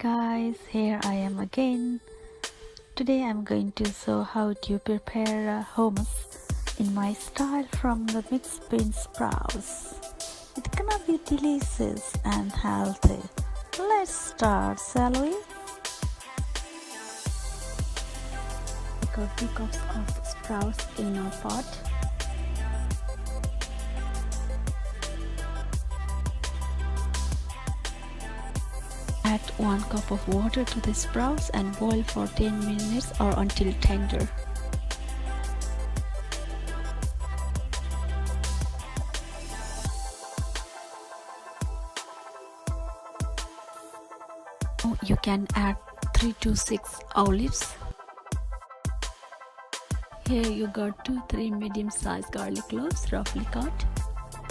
guys, here I am again. Today I'm going to show how to prepare hummus in my style from the mixed bean sprouts. It's gonna be delicious and healthy. Let's start, shall we? Take out 2 cups of sprouts in a pot. Add 1 cup of water to the sprouts and boil for 10 minutes or until tender. Now you can add 3 to 6 olives. Here you got 2-3 medium-sized garlic cloves roughly cut.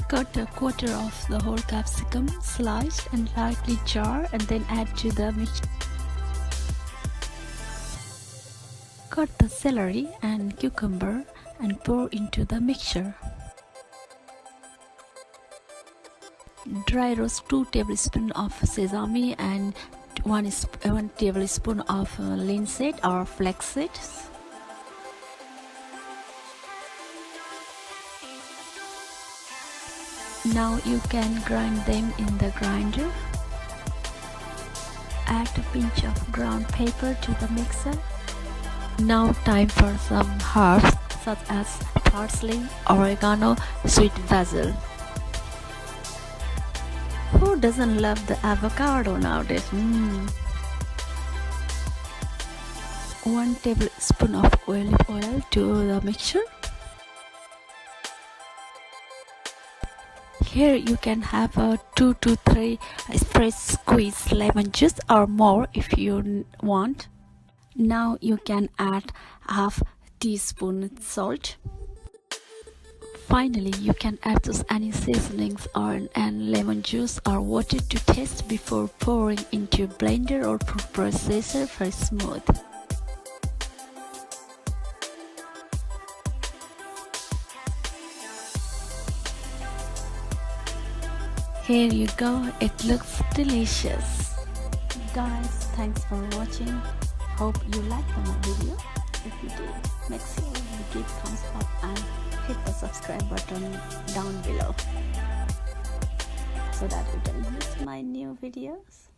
Cut a quarter of the whole capsicum, sliced and lightly char, and then add to the mixture. Cut the celery and cucumber and pour into the mixture. Dry roast 2 tablespoons of sesame and 1 tablespoon of linseed or flaxseeds. Now you can grind them in the grinder. Add a pinch of ground pepper to the mixer. Now time for some herbs such as parsley, oregano, sweet basil. Who doesn't love the avocado nowadays? 1 tablespoon of olive oil to the mixture. Here you can have a 2 to 3 fresh squeezed lemon juice or more if you want. Now you can add half teaspoon salt. Finally, you can add any seasonings and lemon juice or water to taste before pouring into a blender or processor for smooth. Here you go, it looks delicious. Guys, thanks for watching. Hope you liked my video. If you did, make sure you give thumbs up and hit the subscribe button down below so that you don't miss my new videos.